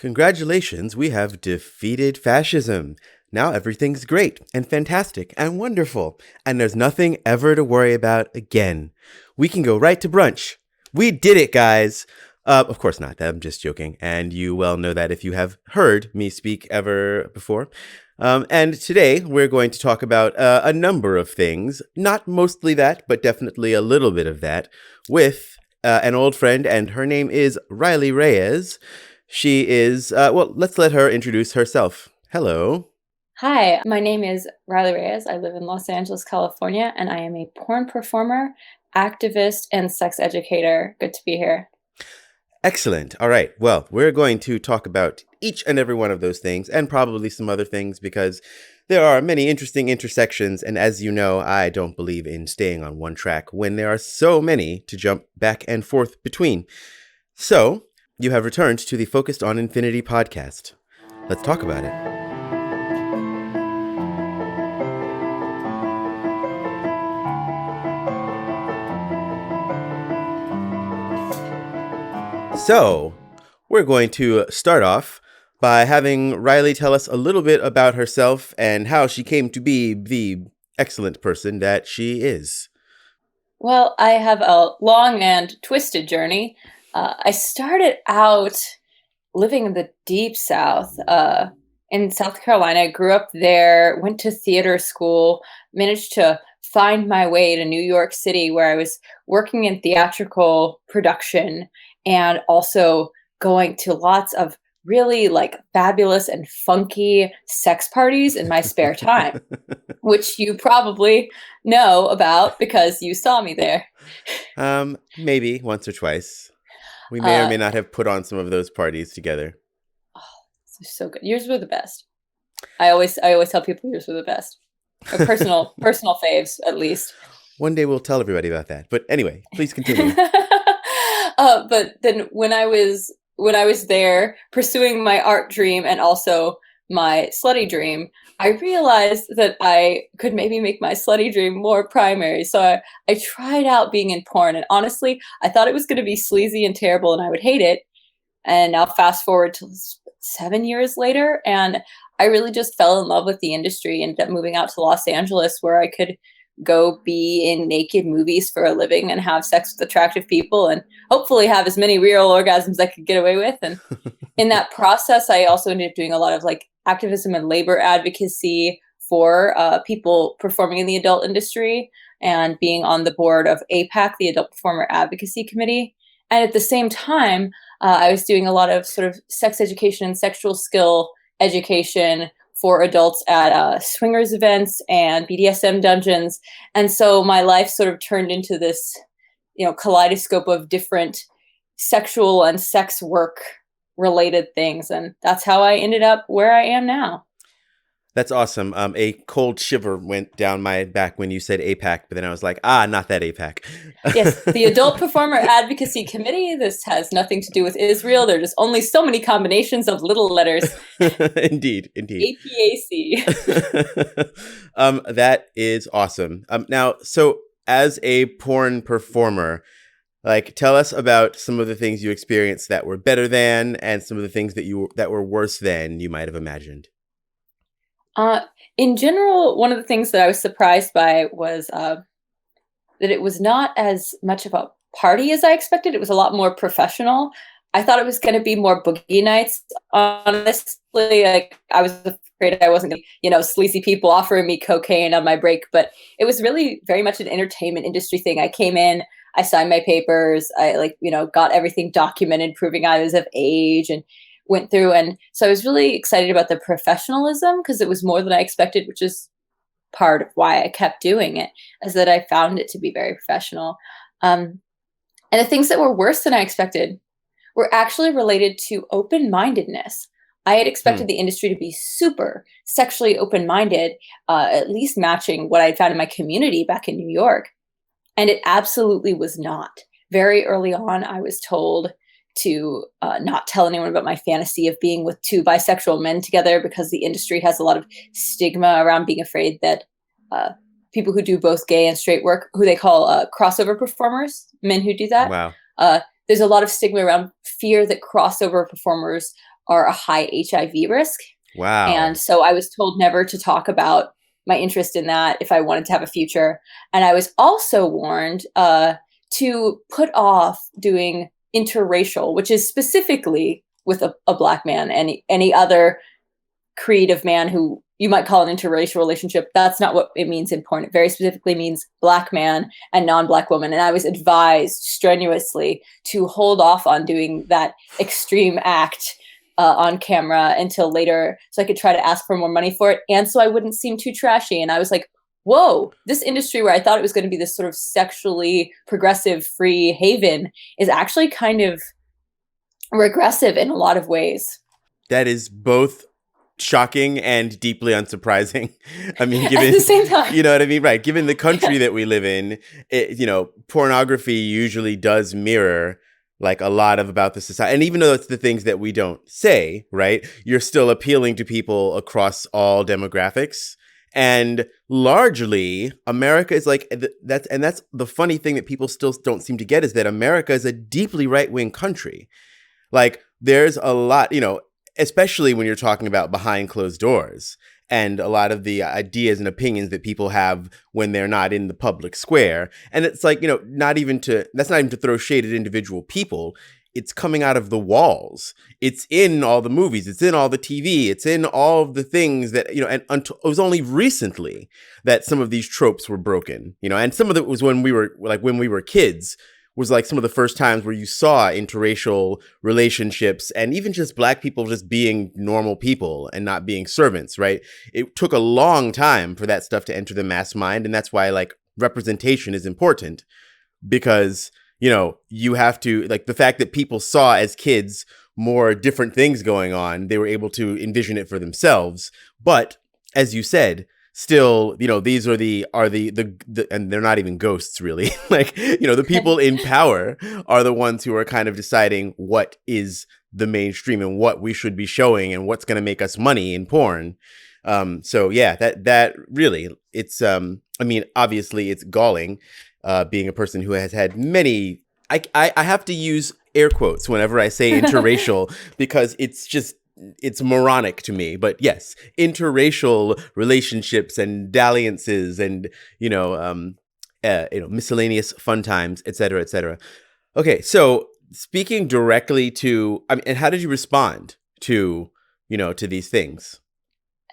Congratulations, we have defeated fascism. Now everything's great and fantastic and wonderful, and there's nothing ever to worry about again. We can go right to brunch. We did it, guys. Of course not. I'm just joking, and you well know that if you have heard me speak ever before. And today we're going to talk about a number of things, not mostly that, but definitely a little bit of that, with an old friend, and her name is Riley Reyes. She is, let's let her introduce herself. Hello. Hi, my name is Riley Reyes. I live in Los Angeles, California, and I am a porn performer, activist, and sex educator. Good to be here. Excellent. All right. Well, we're going to talk about each and every one of those things and probably some other things because there are many interesting intersections. And as you know, I don't believe in staying on one track when there are so many to jump back and forth between. So you have returned to the Focused on Infinity podcast. Let's talk about it. So, we're going to start off by having Riley tell us a little bit about herself and how she came to be the excellent person that she is. Well, I have a long and twisted journey. I started out living in the deep South, in South Carolina. I grew up there, went to theater school, managed to find my way to New York City, where I was working in theatrical production and also going to lots of really fabulous and funky sex parties in my spare time, which you probably know about because you saw me there. Maybe once or twice. We may or may not have put on some of those parties together. Oh, so good. Yours were the best. I always tell people yours were the best. Or personal faves, at least. One day we'll tell everybody about that. But anyway, please continue. But then when I was there pursuing my art dream and also my slutty dream, I realized that I could maybe make my slutty dream more primary. So I tried out being in porn, and honestly, I thought it was going to be sleazy and terrible and I would hate it. And now fast forward to 7 years later, and I really just fell in love with the industry and ended up moving out to Los Angeles, where I could go be in naked movies for a living and have sex with attractive people and hopefully have as many real orgasms as I could get away with. And in that process, I also ended up doing a lot of activism and labor advocacy for people performing in the adult industry and being on the board of APAC, the Adult Performer Advocacy Committee. And at the same time, I was doing a lot of sort of sex education and sexual skill education for adults at swingers events and BDSM dungeons. And so my life sort of turned into this, kaleidoscope of different sexual and sex work related things. And that's how I ended up where I am now. That's awesome. A cold shiver went down my back when you said APAC, but then I was like, not that APAC. Yes, the Adult Performer Advocacy Committee. This has nothing to do with Israel. There are just only so many combinations of little letters. Indeed. APAC. That is awesome. Now, so as a porn performer, tell us about some of the things you experienced that were better than, and some of the things that were worse than you might have imagined. In general, one of the things that I was surprised by was that it was not as much of a party as I expected. It was a lot more professional. I thought it was going to be more boogie nights. Honestly, I was afraid I wasn't going to, sleazy people offering me cocaine on my break. But it was really very much an entertainment industry thing. I came in, I signed my papers, I got everything documented, proving I was of age, and went through. And so I was really excited about the professionalism because it was more than I expected, which is part of why I kept doing it, is that I found it to be very professional. And the things that were worse than I expected were actually related to open-mindedness. I had expected the industry to be super sexually open-minded, at least matching what I had found in my community back in New York. And it absolutely was not. Very early on, I was told to not tell anyone about my fantasy of being with two bisexual men together because the industry has a lot of stigma around being afraid that people who do both gay and straight work, who they call crossover performers, men who do that. Wow. There's a lot of stigma around fear that crossover performers are a high HIV risk. Wow. And so I was told never to talk about my interest in that if I wanted to have a future. And I was also warned to put off doing interracial, which is specifically with a Black man. Any other creative man who you might call an interracial relationship, that's not what it means in porn. It very specifically means Black man and non-Black woman. And I was advised strenuously to hold off on doing that extreme act on camera until later, so I could try to ask for more money for it, and so I wouldn't seem too trashy. And I was like, whoa, this industry where I thought it was going to be this sort of sexually progressive free haven is actually kind of regressive in a lot of ways. That is both shocking and deeply unsurprising. I mean, given, at the same time, you know what I mean? Right. Given the country that we live in, pornography usually does mirror like a lot of about the society. And even though it's the things that we don't say, right, you're still appealing to people across all demographics. And largely, America is like that's the funny thing that people still don't seem to get, is that America is a deeply right-wing country. Like there's a lot, especially when you're talking about behind closed doors and a lot of the ideas and opinions that people have when they're not in the public square. And it's like, that's not even to throw shade at individual people. It's coming out of the walls. It's in all the movies. It's in all the TV. It's in all of the things that, and until it was only recently that some of these tropes were broken, and some of it was when we were kids, was like some of the first times where you saw interracial relationships and even just Black people just being normal people and not being servants, right? It took a long time for that stuff to enter the mass mind. And that's why like representation is important, because, you have to, like, the fact that people saw as kids more different things going on, they were able to envision it for themselves. But as you said, still, these are the and they're not even ghosts really. Like, the people in power are the ones who are kind of deciding what is the mainstream and what we should be showing and what's going to make us money in porn. So yeah, that really, it's, obviously it's galling, being a person who has had many, I have to use air quotes whenever I say interracial because it's moronic to me, but yes, interracial relationships and dalliances and, miscellaneous fun times, et cetera, et cetera. Okay. So speaking directly to, and how did you respond to, to these things?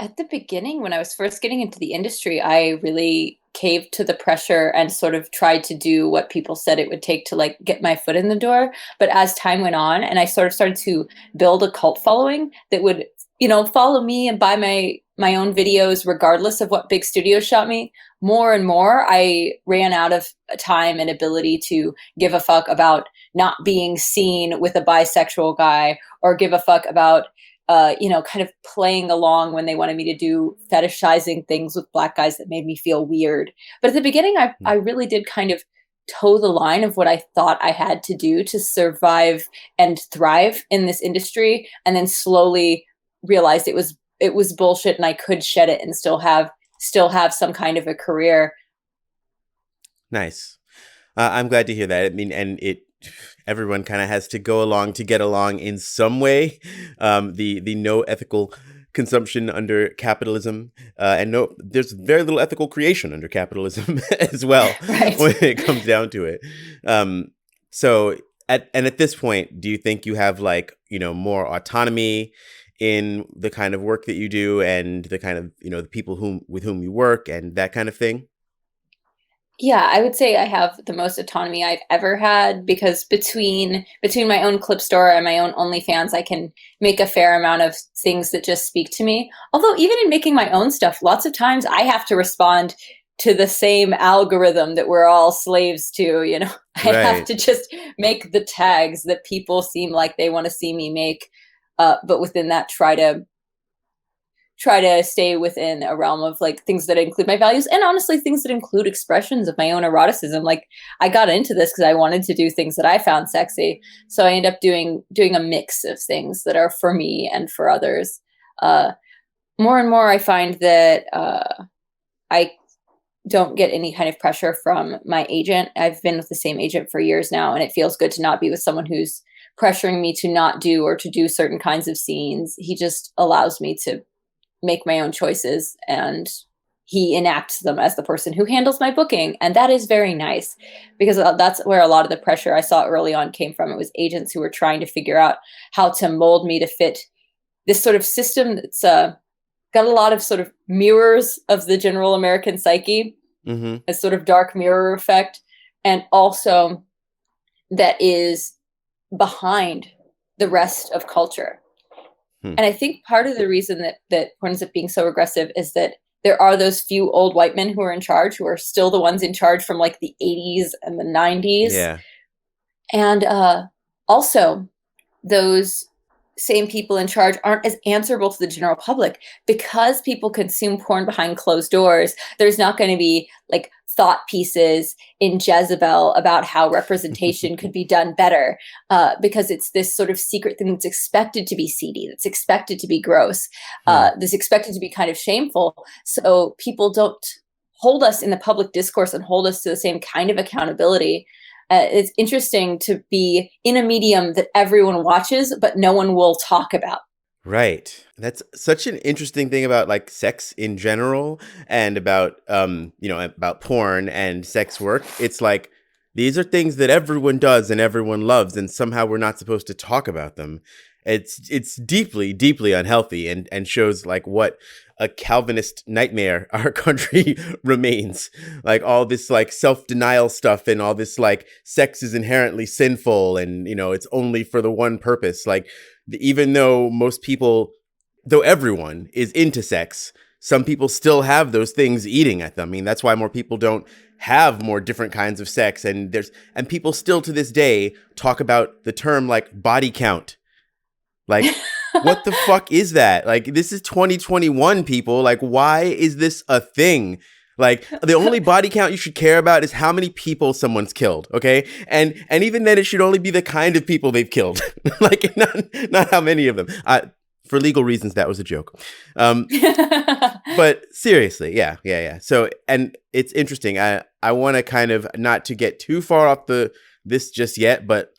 At the beginning, when I was first getting into the industry, I really caved to the pressure and sort of tried to do what people said it would take to like get my foot in the door. But as time went on and I sort of started to build a cult following that would, follow me and buy my own videos, regardless of what big studios shot me, more and more, I ran out of time and ability to give a fuck about not being seen with a bisexual guy or give a fuck about kind of playing along when they wanted me to do fetishizing things with Black guys that made me feel weird. But at the beginning, I really did kind of toe the line of what I thought I had to do to survive and thrive in this industry, and then slowly realized it was bullshit and I could shed it and still have some kind of a career. Nice. I'm glad to hear that. I mean, and everyone kind of has to go along to get along in some way. The no ethical consumption under capitalism, and there's very little ethical creation under capitalism as well, right, when it comes down to it. So at this point, do you think you have like, more autonomy in the kind of work that you do and the kind of, the people with whom you work and that kind of thing? Yeah, I would say I have the most autonomy I've ever had, because between my own clip store and my own OnlyFans, I can make a fair amount of things that just speak to me. Although even in making my own stuff, lots of times I have to respond to the same algorithm that we're all slaves to, I have to just make the tags that people seem like they want to see me make, but within that try to stay within a realm of like things that include my values, and honestly things that include expressions of my own eroticism. Like I got into this because I wanted to do things that I found sexy. So I end up doing a mix of things that are for me and for others. More and more I find that I don't get any kind of pressure from my agent. I've been with the same agent for years now, and it feels good to not be with someone who's pressuring me to not do or to do certain kinds of scenes. He just allows me to make my own choices, and he enacts them as the person who handles my booking. And that is very nice, because that's where a lot of the pressure I saw early on came from. It was agents who were trying to figure out how to mold me to fit this sort of system that's got a lot of sort of mirrors of the general American psyche, a sort of dark mirror effect, and also that is behind the rest of culture. And I think part of the reason that porn ends up being so regressive is that there are those few old white men who are in charge, who are still the ones in charge from like the 80s and the 90s. Yeah. And also, those same people in charge aren't as answerable to the general public, because people consume porn behind closed doors. There's not going to be like thought pieces in Jezebel about how representation could be done better, because it's this sort of secret thing that's expected to be seedy, that's expected to be gross, that's expected to be kind of shameful. So people don't hold us in the public discourse and hold us to the same kind of accountability. It's interesting to be in a medium that everyone watches, but no one will talk about. Right. That's such an interesting thing about like sex in general, and about, about porn and sex work. It's like, these are things that everyone does and everyone loves, and somehow we're not supposed to talk about them. It's deeply, deeply unhealthy, and shows like what a Calvinist nightmare our country remains. Like all this like self-denial stuff, and all this like sex is inherently sinful, and it's only for the one purpose. Like even though everyone is into sex, some people still have those things eating at them. I mean, that's why more people don't have more different kinds of sex, and people still to this day talk about the term like body count. Like, what the fuck is that? Like, this is 2021, people. Like, why is this a thing? Like, the only body count you should care about is how many people someone's killed, okay? And even then, it should only be the kind of people they've killed. Like, not how many of them. For legal reasons, that was a joke. But seriously, yeah. So, and it's interesting. I want to kind of, not to get too far off this just yet, but,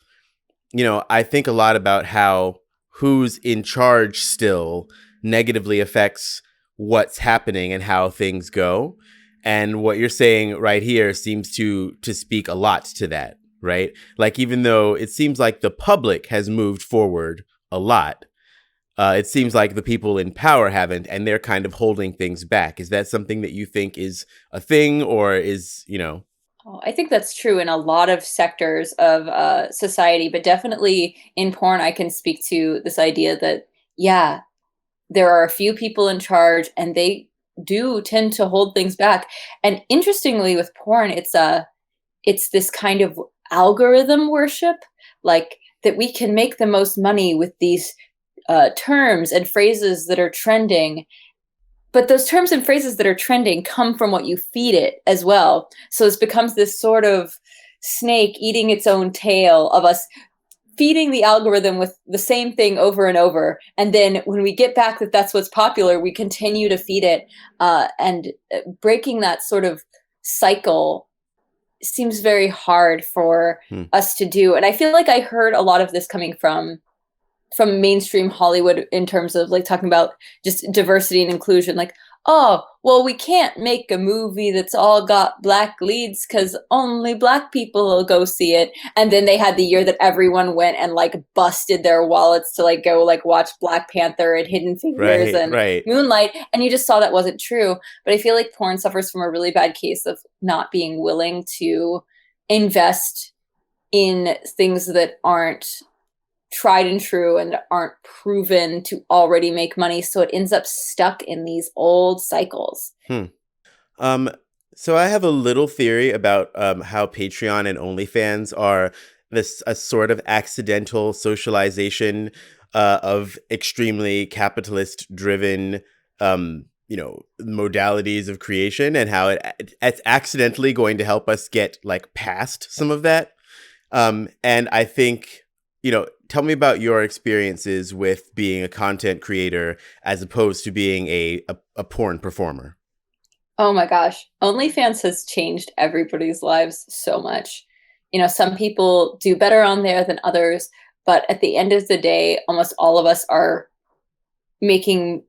I think a lot about how who's in charge still negatively affects what's happening and how things go. And what you're saying right here seems to speak a lot to that, right? Like, even though it seems like the public has moved forward a lot, it seems like the people in power haven't, and they're kind of holding things back. Is that something that you think is a thing, or is, Oh, I think that's true in a lot of sectors of society, but definitely in porn, I can speak to this idea that, yeah, there are a few people in charge, and they do tend to hold things back. And interestingly, with porn, it's this kind of algorithm worship, like that we can make the most money with these terms and phrases that are trending. But those terms and phrases that are trending come from what you feed it as well. So it becomes this sort of snake eating its own tail of us feeding the algorithm with the same thing over and over. And then when we get back that that's what's popular, we continue to feed it. And breaking that sort of cycle seems very hard for us to do. And I feel like I heard a lot of this coming from mainstream Hollywood, in terms of like talking about just diversity and inclusion. Like, oh, well, we can't make a movie that's all got black leads because only black people will go see it. And then they had the year that everyone went and like busted their wallets to like go like watch Black Panther and Hidden Figures and Moonlight. And you just saw that wasn't true. But I feel like porn suffers from a really bad case of not being willing to invest in things that aren't tried and true and aren't proven to already make money. So it ends up stuck in these old cycles. So I have a little theory about how Patreon and OnlyFans are a sort of accidental socialization of extremely capitalist driven modalities of creation, and how it's accidentally going to help us get like past some of that. And I think, tell me about your experiences with being a content creator as opposed to being a porn performer. Oh my gosh. OnlyFans has changed everybody's lives so much. Some people do better on there than others, But at the end of the day, almost all of us are making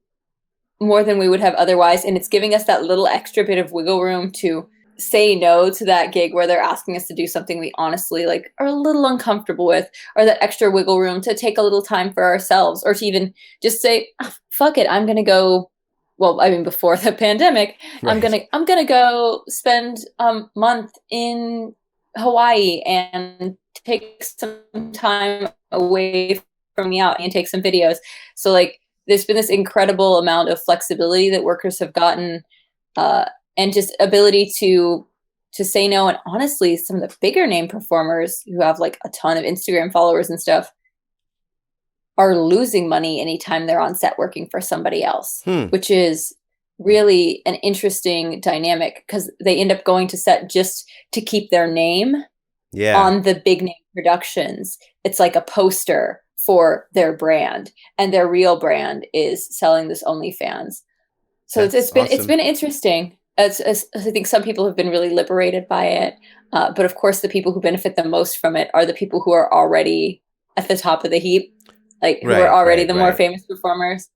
more than we would have otherwise. And it's giving us that little extra bit of wiggle room to say no to that gig where they're asking us to do something we honestly like are a little uncomfortable with, or that extra wiggle room to take a little time for ourselves, or to even just say, oh, fuck it, I'm gonna go. Well, I mean, before the pandemic, Right. I'm gonna go spend a month in Hawaii and take some time away from the out and take some videos. So like, there's been this incredible amount of flexibility that workers have gotten, uh, and just ability to say no. And honestly, some of the bigger name performers who have like a ton of Instagram followers and stuff are losing money anytime they're on set working for somebody else, Hmm. which is really an interesting dynamic because they end up going to set just to keep their name Yeah. on the big name productions. It's like a poster for their brand, and their real brand is selling this OnlyFans. So That's it's awesome. been interesting. I think some people have been really liberated by it, but of course, the people who benefit the most from it are the people who are already at the top of the heap, like who are Right, already right, the more right. famous performers.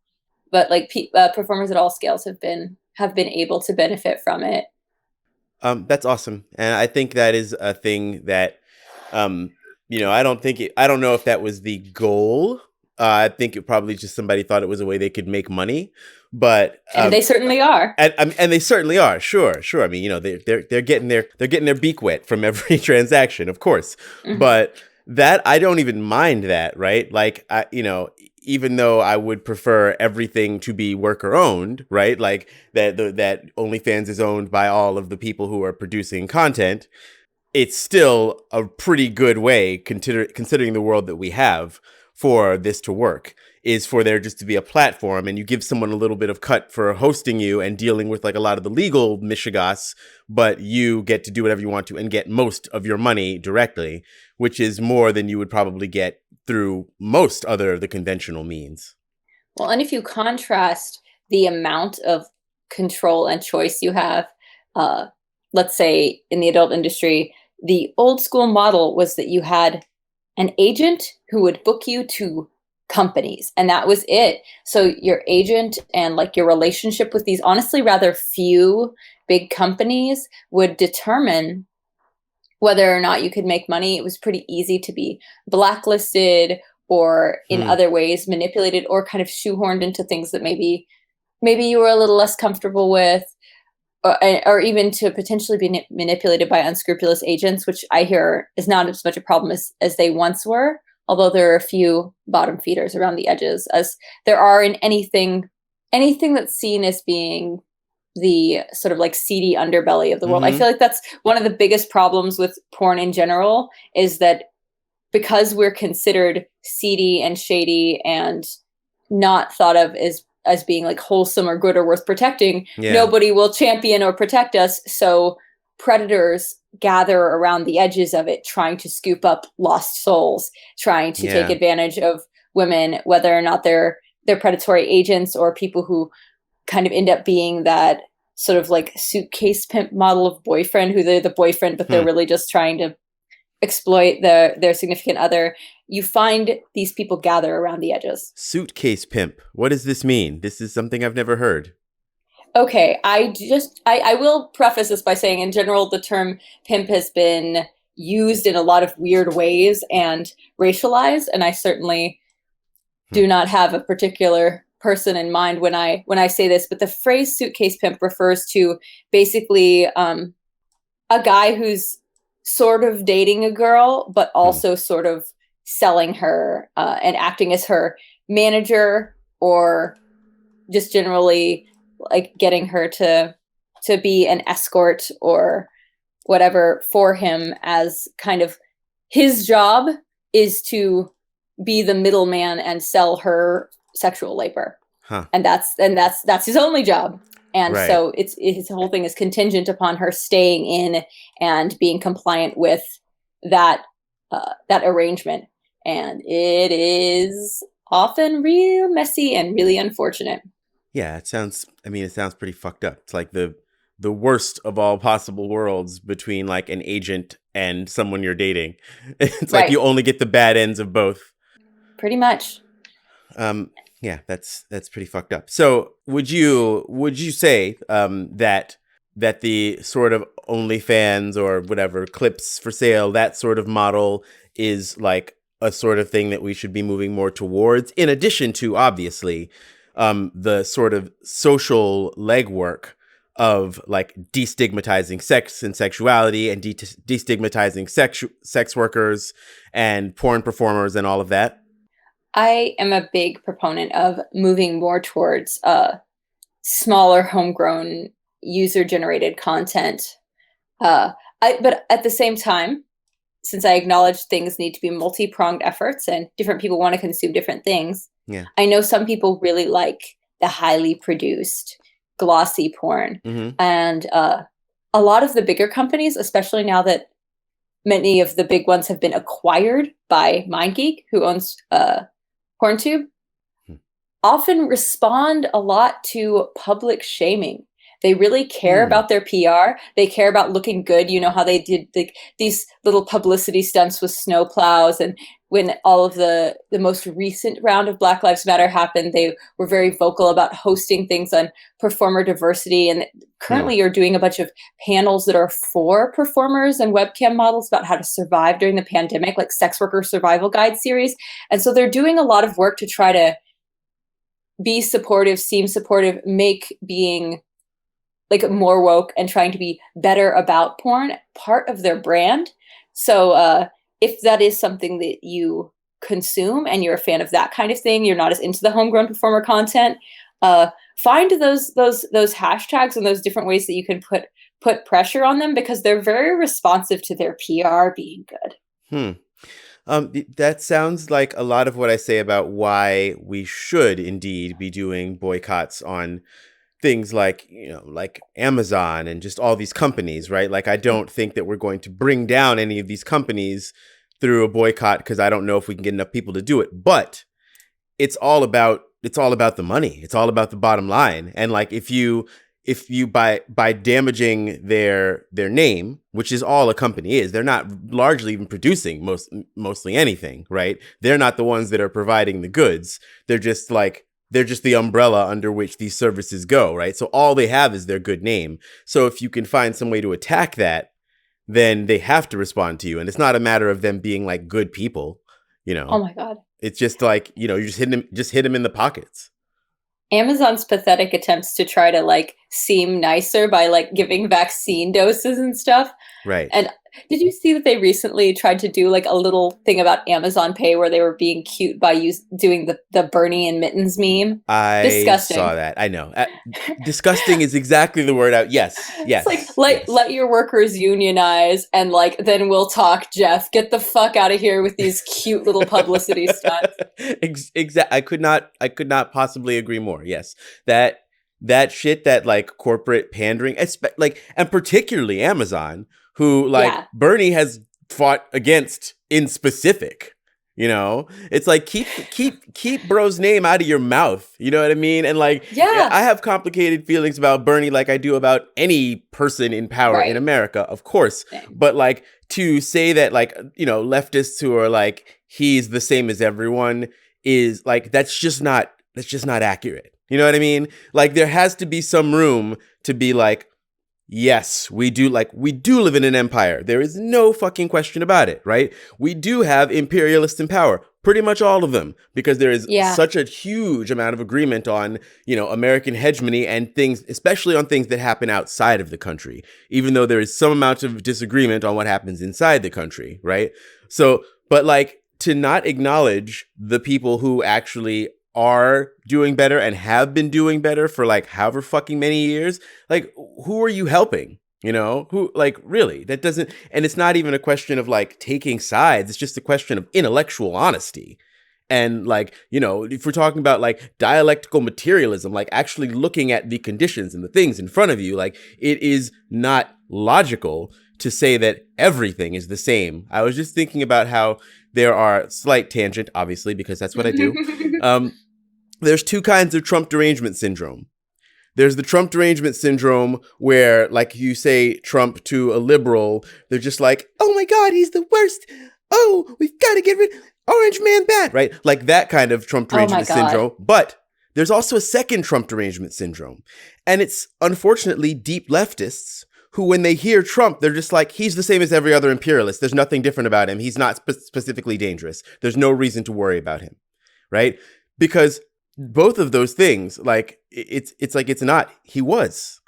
But like performers at all scales have been able to benefit from it. That's awesome, and I think that is a thing that, um, I don't know if that was the goal. I think it probably just somebody thought it was a way they could make money, but And they certainly are. and they certainly are. Sure, sure. I mean, they're getting their beak wet from every transaction, of course. Mhm. But that I don't even mind that, right? Like even though I would prefer everything to be worker owned, right? Like that OnlyFans is owned by all of the people who are producing content. It's still a pretty good way, considering the world that we have, for this to work, is for there just to be a platform, and you give someone a little bit of cut for hosting you and dealing with like a lot of the legal mishigas, but you get to do whatever you want to and get most of your money directly, which is more than you would probably get through most other of the conventional means. Well, and if you contrast the amount of control and choice you have, uh, let's say in the adult industry, the old school model was that you had an agent who would book you to companies, and that was it. So your agent and like your relationship with these honestly rather few big companies would determine whether or not you could make money. It was pretty easy to be blacklisted or in Hmm. other ways manipulated or kind of shoehorned into things that maybe you were a little less comfortable with, or even to potentially be manipulated by unscrupulous agents, which I hear is not as much a problem as they once were, although there are a few bottom feeders around the edges, as there are in anything that's seen as being the sort of like seedy underbelly of the world. I Mm-hmm. feel like that's one of the biggest problems with porn in general, is that because we're considered seedy and shady and not thought of as being like wholesome or good or worth protecting, Yeah. nobody will champion or protect us. So predators gather around the edges of it, trying to scoop up lost souls, trying to take Yeah. advantage of women, whether or not they're predatory agents or people who kind of end up being that sort of like suitcase pimp model of boyfriend, who they're the boyfriend, but they're Hmm. really just trying to exploit their significant other. You find these people gather around the edges. Suitcase pimp. What does this mean? This is something I've never heard. Okay, I will preface this by saying in general the term pimp has been used in a lot of weird ways and racialized, and I certainly Hmm. do not have a particular person in mind when I say this, but the phrase suitcase pimp refers to basically a guy who's sort of dating a girl, but Hmm. also sort of selling her, and acting as her manager, or just generally like getting her to be an escort or whatever for him, as kind of his job is to be the middleman and sell her sexual labor, Huh. and that's his only job. And Right. so it's his whole thing is contingent upon her staying in and being compliant with that that arrangement, and it is often real messy and really unfortunate. Yeah, it sounds pretty fucked up. It's like the worst of all possible worlds between like an agent and someone you're dating. It's like Right. you only get the bad ends of both. Pretty much. Yeah, that's pretty fucked up. So would you say that the sort of OnlyFans or whatever clips for sale, that sort of model is like a sort of thing that we should be moving more towards, in addition to obviously the sort of social legwork of like destigmatizing sex and sexuality and destigmatizing sex workers and porn performers and all of that? I am a big proponent of moving more towards smaller, homegrown, user-generated content. But at the same time, since I acknowledge things need to be multi-pronged efforts and different people want to consume different things, Yeah. I know some people really like the highly produced, glossy porn. And a lot of the bigger companies, especially now that many of the big ones have been acquired by MindGeek, who owns PornTube, often respond a lot to public shaming. They really care about their PR. They care about looking good. You know how they did these little publicity stunts with snowplows, and when all of the most recent round of Black Lives Matter happened, they were very vocal about hosting things on performer diversity. And currently you're doing a bunch of panels that are for performers and webcam models about how to survive during the pandemic, like Sex Worker Survival Guide series. And so they're doing a lot of work to try to be supportive, seem supportive, make being like more woke and trying to be better about porn part of their brand. So if that is something that you consume and you're a fan of that kind of thing, you're not as into the homegrown performer content, find those hashtags and those different ways that you can put pressure on them, because they're very responsive to their PR being good. That sounds like a lot of what I say about why we should indeed be doing boycotts on things like, like Amazon and just all these companies, right? Like, I don't think that we're going to bring down any of these companies through a boycott, because I don't know if we can get enough people to do it. But it's all about the money. It's all about the bottom line. And like, if you by damaging their name, which is all a company is, they're not largely even producing mostly anything, right? They're not the ones that are providing the goods. They're just the umbrella under which these services go, right? So all they have is their good name. So if you can find some way to attack that, then they have to respond to you. And it's not a matter of them being like good people, Oh my God. It's just like, you just hit them in the pockets. Amazon's pathetic attempts to try to like seem nicer by like giving vaccine doses and stuff. Right. And did you see that they recently tried to do like a little thing about Amazon Pay where they were being cute by doing the Bernie and Mittens meme? Disgusting. Saw that. I know. Disgusting is exactly the word out. Yes. It's like, let your workers unionize and like, then we'll talk, Jeff. Get the fuck out of here with these cute little publicity stunts. I could not possibly agree more. Yes. That shit, that like corporate pandering, and particularly Amazon, who Bernie has fought against in specific. It's like keep bro's name out of your mouth. You know what I mean? And like, I have complicated feelings about Bernie, like I do about any person in power in America, of course. Same. But like, to say that like, leftists who are like, he's the same as everyone, is like, that's just not accurate. You know what I mean? Like, there has to be some room to be like, yes, we do live in an empire. There is no fucking question about it, right? We do have imperialists in power, pretty much all of them, because there is such a huge amount of agreement on, American hegemony and things, especially on things that happen outside of the country, even though there is some amount of disagreement on what happens inside the country, right? So, but like, to not acknowledge the people who actually are doing better and have been doing better for like however fucking many years, like, who are you helping? Who, like, really, that doesn't, and it's not even a question of like taking sides. It's just a question of intellectual honesty. And like, if we're talking about like dialectical materialism, like actually looking at the conditions and the things in front of you, like, it is not logical to say that everything is the same. I was just thinking about how there are, slight tangent, obviously, because that's what I do. There's two kinds of Trump derangement syndrome. There's the Trump derangement syndrome where, like, you say Trump to a liberal, they're just like, oh my God, he's the worst. Oh, we've got to get rid. Orange man bad, right? Like that kind of Trump Oh my derangement God. syndrome. But there's also a second Trump derangement syndrome. And it's unfortunately deep leftists who, when they hear Trump, they're just like, he's the same as every other imperialist. There's nothing different about him. He's not specifically dangerous. There's no reason to worry about him, right? Because both of those things, like, it's like, it's not, he was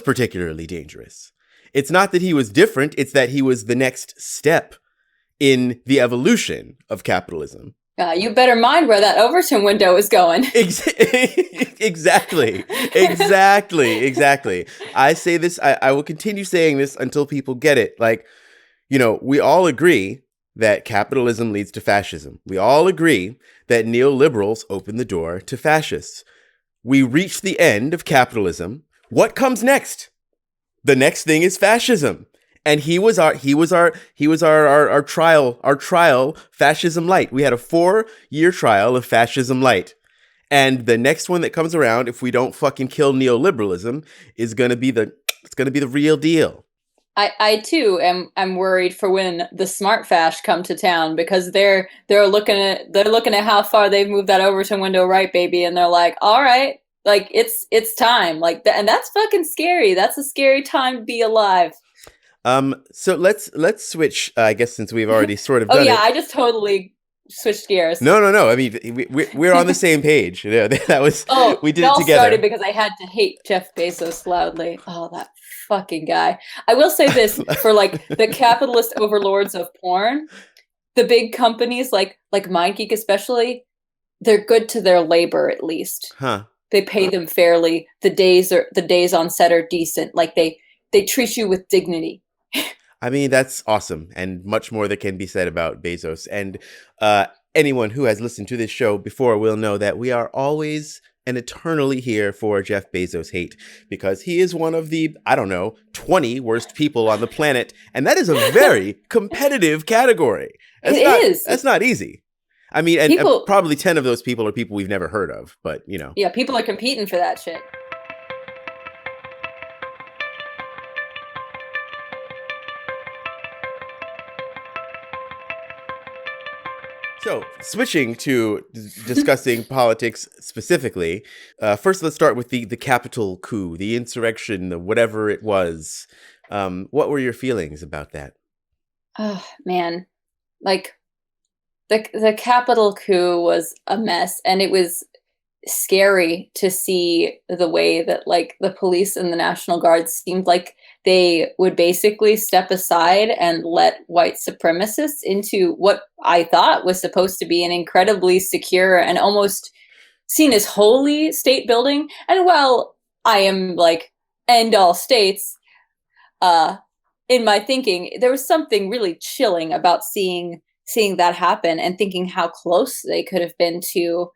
particularly dangerous. It's not that he was different. It's that he was the next step in the evolution of capitalism. You better mind where that Overton window is going. Exactly. I say this, I will continue saying this until people get it. Like, you know, we all agree that capitalism leads to fascism. We all agree that neoliberals open the door to fascists. We reach the end of capitalism. What comes next? The next thing is fascism. And he was our trial fascism light. We had a 4-year trial of fascism light. And the next one that comes around, if we don't fucking kill neoliberalism, is gonna be the real deal. I too am worried for when the smart fash come to town, because they're looking at how far they've moved that Overton window right, baby, and they're like, all right, like it's time, like and that's fucking scary. That's a scary time to be alive. So let's switch. I guess since we've already sort of done I just totally switched gears. No. I mean, we're on the same page. Yeah, that was. We did it together. Started because I had to hate Jeff Bezos loudly. Oh, that fucking guy. I will say this for like the capitalist overlords of porn, the big companies like MindGeek especially, they're good to their labor at least. Huh. They pay them fairly. The days on set are decent. Like they treat you with dignity. I mean, that's awesome, and much more that can be said about Bezos. And anyone who has listened to this show before will know that we are always and eternally here for Jeff Bezos hate, because he is one of the, 20 worst people on the planet, and that is a very competitive category. That's not easy. I mean, and probably 10 of those people are people we've never heard of, but, you know. Yeah, people are competing for that shit. So, switching to discussing politics specifically, first let's start with the Capitol coup, the insurrection, whatever it was. What were your feelings about that? Oh, man. Like, the Capitol coup was a mess, and it was scary to see the way that, like, the police and the National Guard seemed like they would basically step aside and let white supremacists into what I thought was supposed to be an incredibly secure and almost seen as holy state building. And while I am like end all states, in my thinking, there was something really chilling about seeing that happen and thinking how close they could have been to,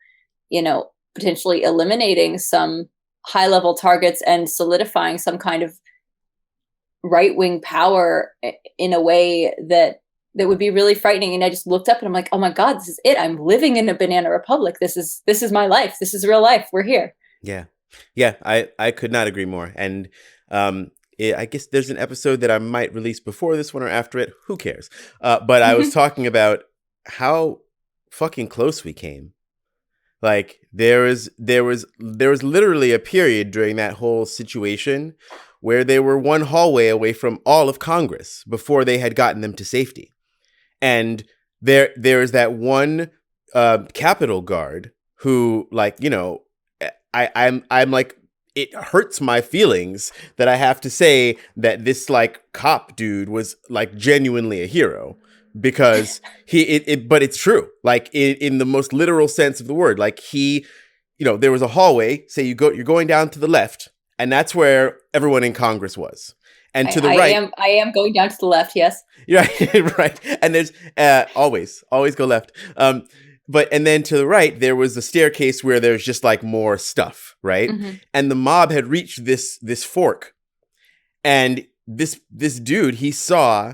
you know, potentially eliminating some high-level targets and solidifying some kind of right-wing power in a way that would be really frightening. And I just looked up and I'm like, oh my God, this is it. I'm living in a banana republic. This is my life. This is real life. We're here. Yeah. I could not agree more. And I guess there's an episode that I might release before this one or after it. Who cares? But I was talking about how fucking close we came. Like there was literally a period during that whole situation where they were one hallway away from all of Congress before they had gotten them to safety. And there is that one Capitol guard who, like, you know, I'm like, it hurts my feelings that I have to say that this like cop dude was like genuinely a hero, because but it's true. Like in the most literal sense of the word, like you know, there was a hallway, say you're going down to the left, and that's where everyone in Congress was. And to the right, I am going down to the left. Yes. Right. And there's always go left. But and then to the right, there was a staircase where there's just like more stuff, right? Mm-hmm. And the mob had reached this fork, and this dude, he saw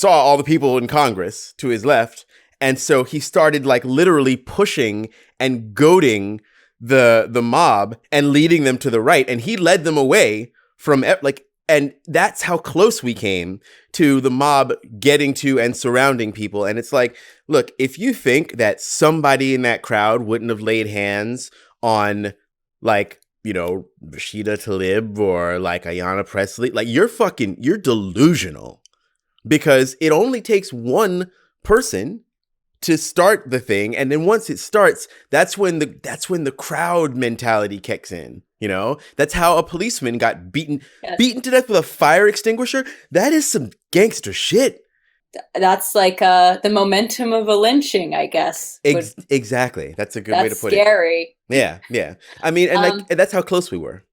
all the people in Congress to his left, and so he started like literally pushing and goading the mob and leading them to the right, and he led them away from like And that's how close we came to the mob getting to and surrounding people. And it's like, look, if you think that somebody in that crowd wouldn't have laid hands on, like, you know, Rashida Tlaib or like Ayanna Pressley, like, you're delusional, because it only takes one person to start the thing, and then once it starts, that's when the crowd mentality kicks in. You know, that's how a policeman got beaten to death with a fire extinguisher. That is some gangster shit. That's like the momentum of a lynching, I guess. Exactly. That's a good way to put it. That's scary. Yeah, yeah. I mean, and that's how close we were.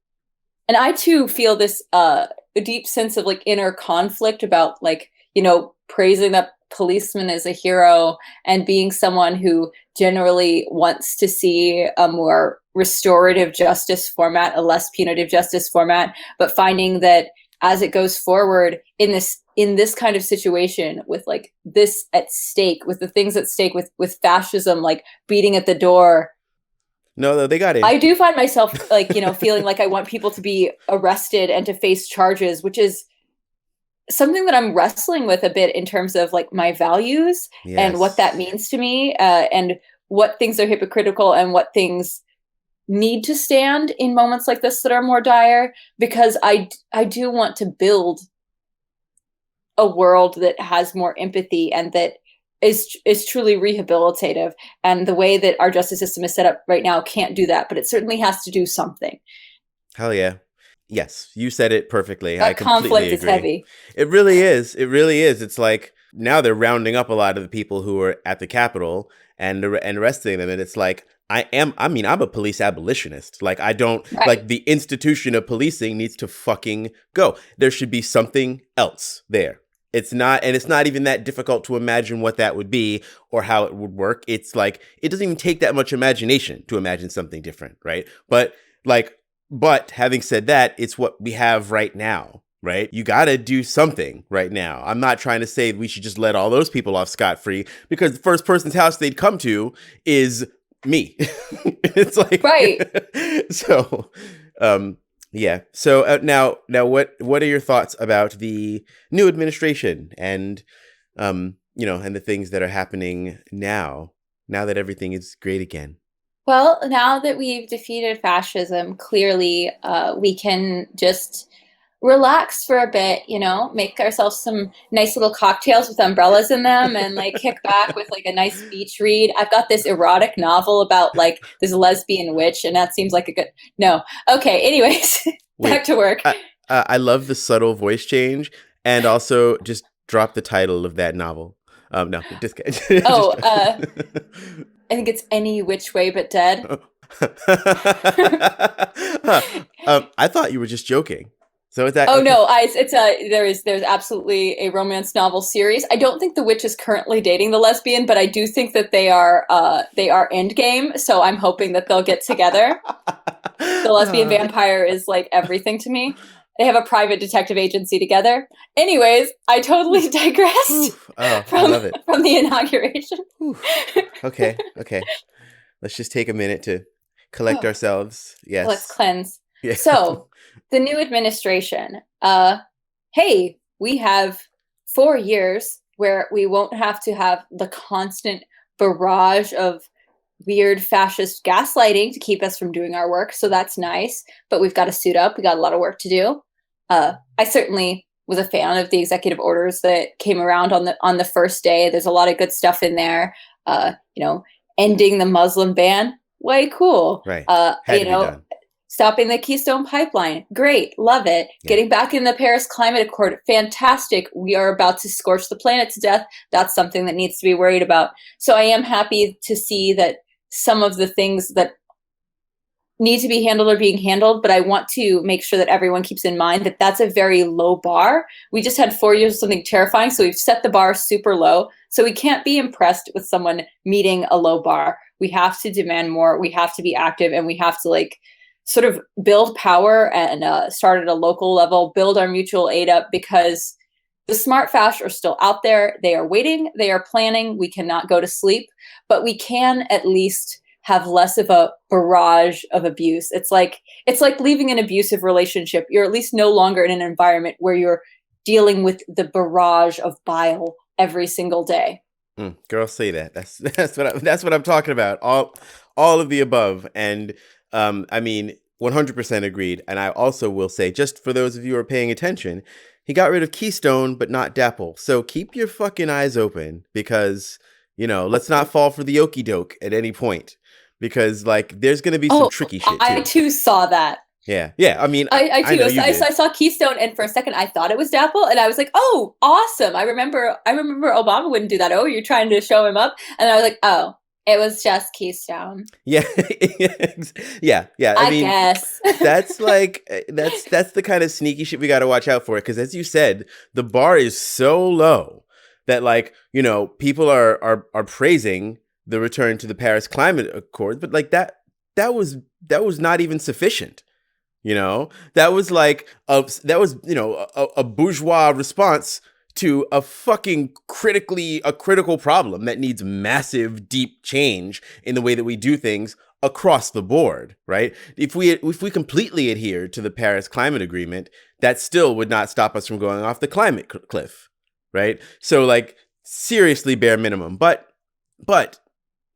And I too feel this a deep sense of like inner conflict about, like, you know, praising that policeman as a hero and being someone who generally wants to see a more restorative justice format, a less punitive justice format, but finding that as it goes forward in this kind of situation, with like this at stake, with the things at stake, with fascism like beating at the door. No, they got it. I do find myself, like, you know, feeling like I want people to be arrested and to face charges, which is something that I'm wrestling with a bit in terms of like my values and what that means to me, and what things are hypocritical and what things need to stand in moments like this that are more dire, because I do want to build a world that has more empathy and that is truly rehabilitative. And the way that our justice system is set up right now can't do that, but it certainly has to do something. Hell yeah. Yes, you said it perfectly. That I completely conflict agree. is heavy. It really is. It really is. It's like now they're rounding up a lot of the people who are at the Capitol and arresting them. And it's like, I'm a police abolitionist. Like, I don't, like, the institution of policing needs to fucking go. There should be something else there. It's not even that difficult to imagine what that would be or how it would work. It's like, it doesn't even take that much imagination to imagine something different, right? But having said that, it's what we have right now, right? You got to do something right now. I'm not trying to say we should just let all those people off scot-free, because the first person's house they'd come to is me. It's like, right. So, yeah. So now, what are your thoughts about the new administration and, you know, and the things that are happening now that everything is great again? Well, now that we've defeated fascism, clearly we can just relax for a bit, you know, make ourselves some nice little cocktails with umbrellas in them and like kick back with like a nice beach read. I've got this erotic novel about like this lesbian witch, and that seems like a good... No. Okay, anyways, back to work. I love the subtle voice change, and also just drop the title of that novel. No, just kidding. I think it's Any Which Way But Dead. I thought you were just joking. So is that? Oh, okay. No, there's absolutely a romance novel series. I don't think the witch is currently dating the lesbian, but I do think that they are endgame. So I'm hoping that they'll get together. The lesbian vampire is like everything to me. They have a private detective agency together. Anyways, I totally digressed I love it. From the inauguration. Okay. Let's just take a minute to collect ourselves. Yes. Let's cleanse. Yeah. So, the new administration. Hey, we have 4 years where we won't have to have the constant barrage of weird fascist gaslighting to keep us from doing our work. So that's nice. But we've got to suit up. We got a lot of work to do. I certainly was a fan of the executive orders that came around on the first day. There's a lot of good stuff in there. You know, ending the Muslim ban, way cool. Right. You know, stopping the Keystone Pipeline, great, love it. Yeah. Getting back in the Paris Climate Accord, fantastic. We are about to scorch the planet to death. That's something that needs to be worried about. So I am happy to see that some of the things that need to be handled are being handled, but I want to make sure that everyone keeps in mind that that's a very low bar. We just had 4 years of something terrifying, so we've set the bar super low. So we can't be impressed with someone meeting a low bar. We have to demand more. We have to be active, and we have to like sort of build power and start at a local level, build our mutual aid up, because the smart fash are still out there. They are waiting. They are planning. We cannot go to sleep, but we can at least have less of a barrage of abuse. It's like leaving an abusive relationship. You're at least no longer in an environment where you're dealing with the barrage of bile every single day. Girl, say that. That's what I'm talking about. All of the above. And I mean, 100% agreed. And I also will say, just for those of you who are paying attention, he got rid of Keystone, but not Dapple. So keep your fucking eyes open, because, let's not fall for the okie doke at any point, because like there's going to be some tricky shit too. I too saw that. Yeah. I mean, I saw Keystone, and for a second I thought it was Dapple, and I was like, "Oh, awesome!" I remember Obama wouldn't do that. Oh, you're trying to show him up, and I was like, "Oh, it was just Keystone." Yeah, yeah. I mean, guess that's like that's the kind of sneaky shit we got to watch out for, because as you said, the bar is so low that like people are praising the return to the Paris Climate Accord, but like that was not even sufficient. That was like a bourgeois response to a fucking critical problem that needs massive, deep change in the way that we do things across the board, right? If we completely adhere to the Paris Climate Agreement, that still would not stop us from going off the climate cliff, right? So like seriously bare minimum, but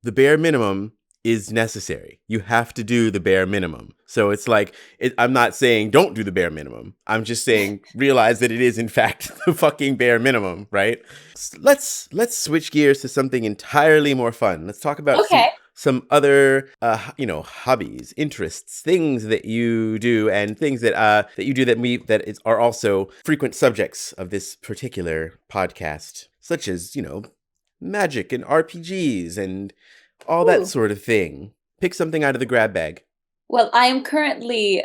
the bare minimum is necessary. You have to do the bare minimum. So it's like, I'm not saying don't do the bare minimum. I'm just saying realize that it is in fact the fucking bare minimum, right? Let's switch gears to something entirely more fun. Let's talk about some other, hobbies, interests, things that you do, and things that you do that are also frequent subjects of this particular podcast, such as, magic and RPGs and all that sort of thing. Pick something out of the grab bag. Well, I am currently,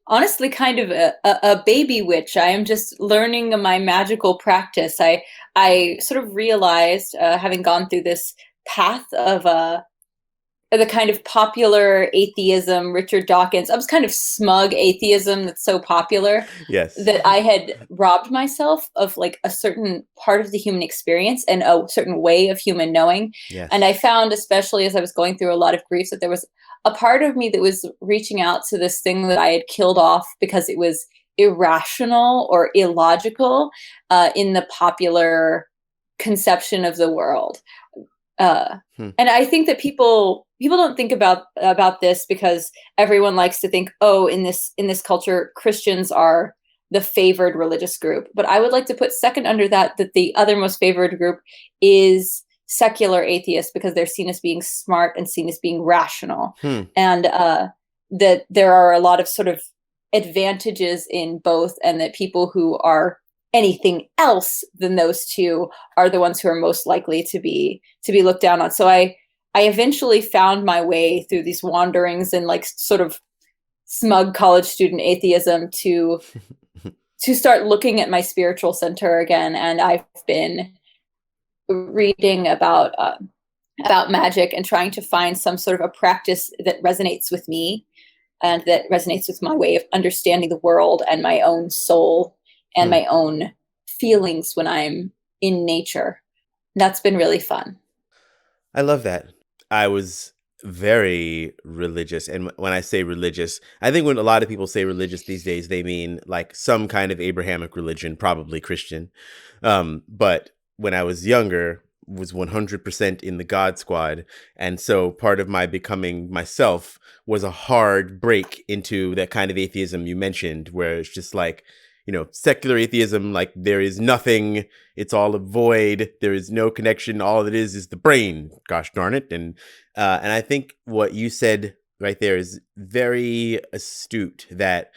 honestly, kind of a baby witch. I am just learning my magical practice. I sort of realized, having gone through this path of the kind of popular atheism, Richard Dawkins. I was kind of smug atheism that's so popular. Yes. That I had robbed myself of like a certain part of the human experience and a certain way of human knowing. Yes. And I found, especially as I was going through a lot of grief, that there was a part of me that was reaching out to this thing that I had killed off because it was irrational or illogical in the popular conception of the world. And I think that people don't think about this because everyone likes to think, oh, in this culture, Christians are the favored religious group. But I would like to put second under that the other most favored group is secular atheists, because they're seen as being smart and seen as being rational. And that there are a lot of sort of advantages in both, and that people who are anything else than those two are the ones who are most likely to be looked down on. So I eventually found my way through these wanderings and like sort of smug college student atheism to start looking at my spiritual center again. And I've been reading about magic and trying to find some sort of a practice that resonates with me and that resonates with my way of understanding the world and my own soul and my own feelings when I'm in nature. That's been really fun. I love that. I was very religious. And when I say religious, I think when a lot of people say religious these days, they mean like some kind of Abrahamic religion, probably Christian. But when I was younger, was 100% in the God Squad. And so part of my becoming myself was a hard break into that kind of atheism you mentioned, where it's just like, secular atheism, like there is nothing, it's all a void, there is no connection, all it is the brain, gosh darn it. And I think what you said right there is very astute, that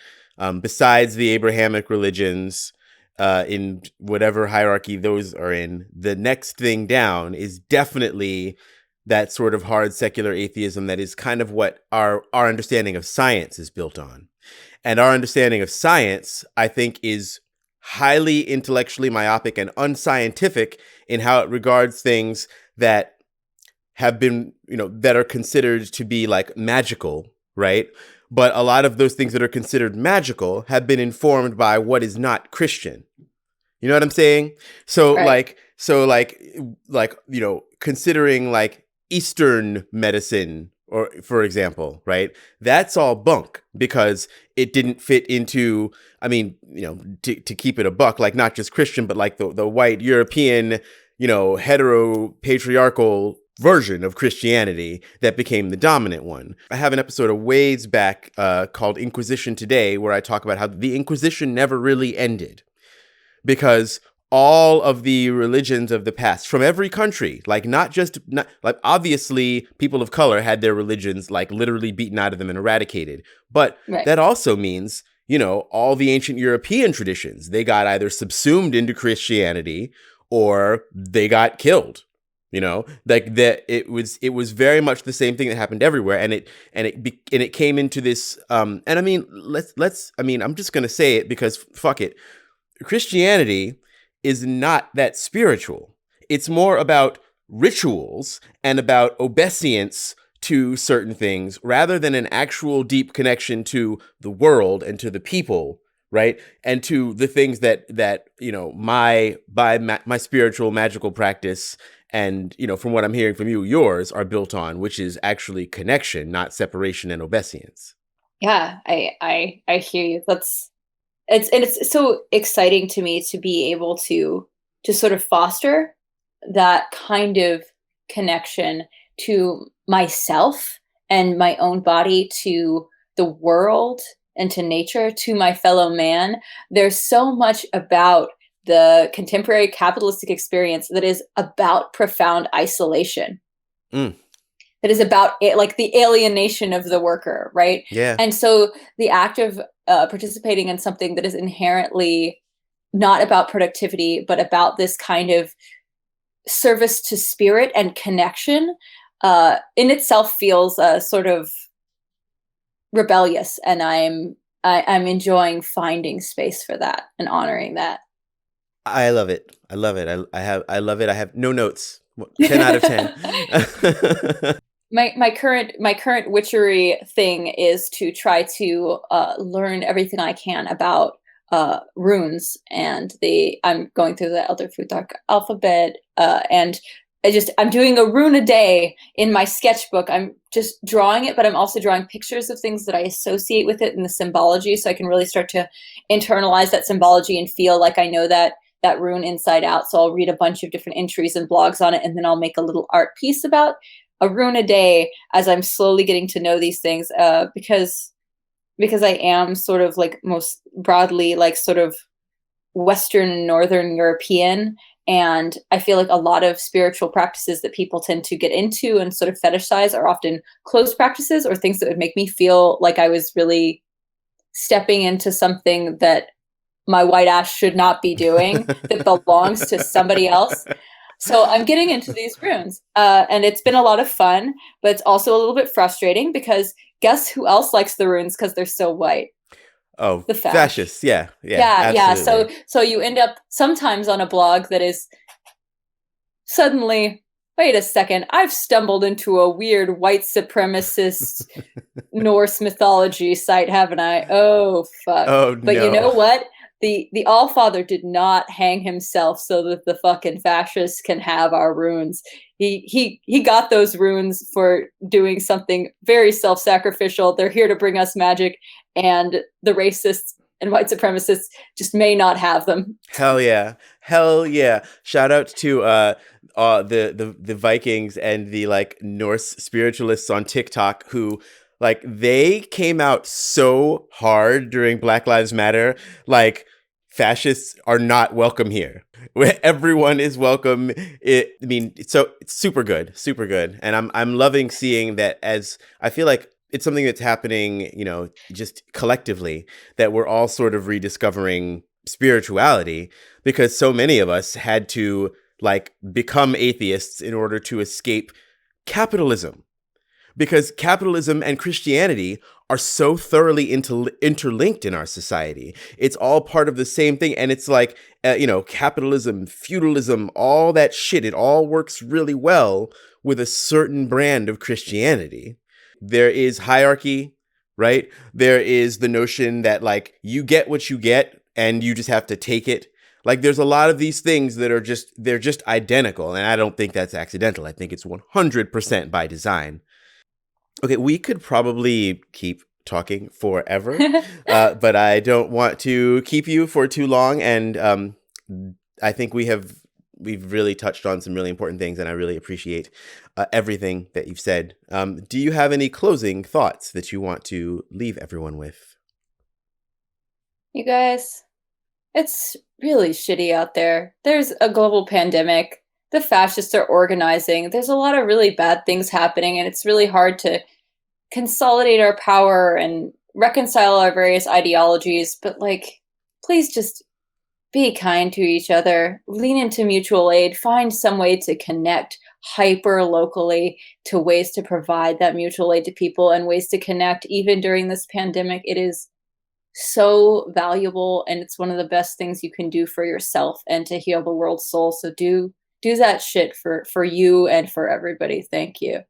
besides the Abrahamic religions, in whatever hierarchy those are in, the next thing down is definitely that sort of hard secular atheism that is kind of what our understanding of science is built on. And our understanding of science, I think, is highly intellectually myopic and unscientific in how it regards things that have been, that are considered to be like magical, right? But a lot of those things that are considered magical have been informed by what is not Christian. You know what I'm saying? So right. considering like Eastern medicine or for example, right? That's all bunk because it didn't fit into, I mean, to keep it a buck, like not just Christian, but like the white European, hetero patriarchal version of Christianity that became the dominant one. I have an episode a ways back called Inquisition Today, where I talk about how the Inquisition never really ended because all of the religions of the past from every country, like not like obviously people of color had their religions like literally beaten out of them and eradicated. But that also means, all the ancient European traditions, they got either subsumed into Christianity or they got killed. Like that it was very much the same thing that happened everywhere. And it came into this and I mean, I'm just going to say it because fuck it. Christianity is not that spiritual. It's more about rituals and about obeisance to certain things rather than an actual deep connection to the world and to the people, right? And to the things that my spiritual magical practice and, from what I'm hearing from you, yours are built on, which is actually connection, not separation and obeisance. Yeah, I hear you. It's so exciting to me to be able to sort of foster that kind of connection to myself and my own body, to the world and to nature, to my fellow man. There's so much about the contemporary capitalistic experience that is about profound isolation. That is about it, like the alienation of the worker, right? Yeah. And so the act of participating in something that is inherently not about productivity, but about this kind of service to spirit and connection, in itself feels sort of rebellious, and I'm enjoying finding space for that and honoring that. I love it. I love it. I love it. I have no notes. 10 out of 10. My current witchery thing is to try to learn everything I can about runes, and I'm going through the Elder Futhark alphabet, and I'm doing a rune a day in my sketchbook. I'm just drawing it, but I'm also drawing pictures of things that I associate with it in the symbology, so I can really start to internalize that symbology and feel like I know that rune inside out. So I'll read a bunch of different entries and blogs on it, and then I'll make a little art piece about a rune a day as I'm slowly getting to know these things, because I am sort of like most broadly like sort of Western Northern European. And I feel like a lot of spiritual practices that people tend to get into and sort of fetishize are often closed practices or things that would make me feel like I was really stepping into something that my white ass should not be doing that belongs to somebody else. So I'm getting into these runes, and it's been a lot of fun, but it's also a little bit frustrating because guess who else likes the runes because they're so white? Oh, the fascists. Yeah. So you end up sometimes on a blog that is suddenly, wait a second, I've stumbled into a weird white supremacist Norse mythology site, haven't I? Oh, fuck. Oh, but no. You know what? The Allfather did not hang himself so that the fucking fascists can have our runes. He got those runes for doing something very self-sacrificial. They're here to bring us magic, and the racists and white supremacists just may not have them. Hell yeah. Shout out to the Vikings and the like Norse spiritualists on TikTok who like they came out so hard during Black Lives Matter. Like fascists are not welcome here. Where everyone is welcome. It's super good. And I'm loving seeing that, as I feel like it's something that's happening, just collectively, that we're all sort of rediscovering spirituality because so many of us had to like become atheists in order to escape capitalism. Because capitalism and Christianity are so thoroughly interlinked in our society. It's all part of the same thing. And it's like, capitalism, feudalism, all that shit, it all works really well with a certain brand of Christianity. There is hierarchy, right? There is the notion that like you get what you get and you just have to take it. Like there's a lot of these things that are they're just identical. And I don't think that's accidental. I think it's 100% by design. Okay, we could probably keep talking forever, but I don't want to keep you for too long. And I think we've really touched on some really important things, and I really appreciate everything that you've said. Do you have any closing thoughts that you want to leave everyone with? You guys, it's really shitty out there. There's a global pandemic. The fascists are organizing. There's a lot of really bad things happening, and it's really hard to consolidate our power and reconcile our various ideologies. But, like, please just be kind to each other. Lean into mutual aid. Find some way to connect hyper locally to ways to provide that mutual aid to people and ways to connect even during this pandemic. It is so valuable, and it's one of the best things you can do for yourself and to heal the world's soul. So do that shit for you and for everybody. Thank you.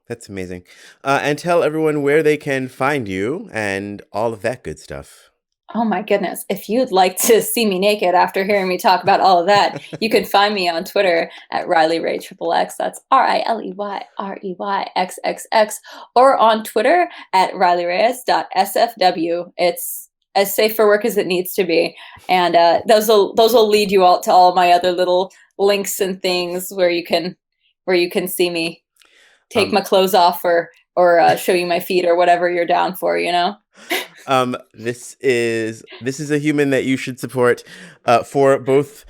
That's amazing. And tell everyone where they can find you and all of that good stuff. Oh my goodness. If you'd like to see me naked after hearing me talk about all of that, you can find me on Twitter at Riley Ray XXX. That's RILEYREYXXX. Or on Twitter at RileyReyes.sfw. It's as safe for work as it needs to be. And those will lead you all to all my other little links and things where you can see me take my clothes off or show you my feet or whatever you're down for, you know? This is a human that you should support for both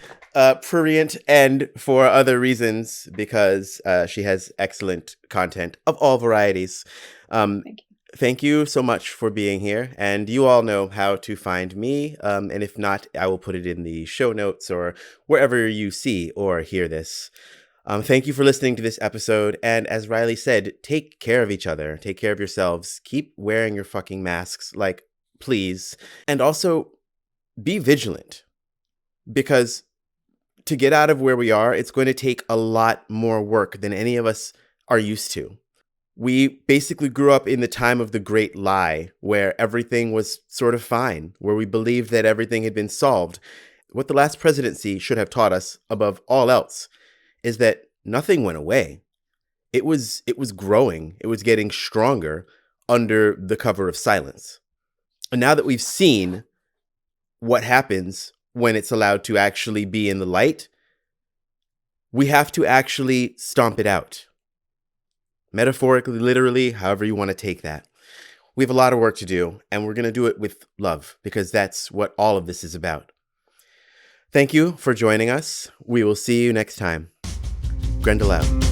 prurient and for other reasons, because she has excellent content of all varieties. Thank you so much for being here, and you all know how to find me, and if not, I will put it in the show notes or wherever you see or hear this. Thank you for listening to this episode, and as Riley said, take care of each other, take care of yourselves, keep wearing your fucking masks, like, please, and also be vigilant, because to get out of where we are, it's going to take a lot more work than any of us are used to. We basically grew up in the time of the Great Lie, where everything was sort of fine, where we believed that everything had been solved. What the last presidency should have taught us, above all else, is that nothing went away. It was growing. It was getting stronger under the cover of silence. And now that we've seen what happens when it's allowed to actually be in the light, we have to actually stomp it out. Metaphorically, literally, however you want to take that. We have a lot of work to do, and we're going to do it with love, because that's what all of this is about. Thank you for joining us. We will see you next time. Grendel out.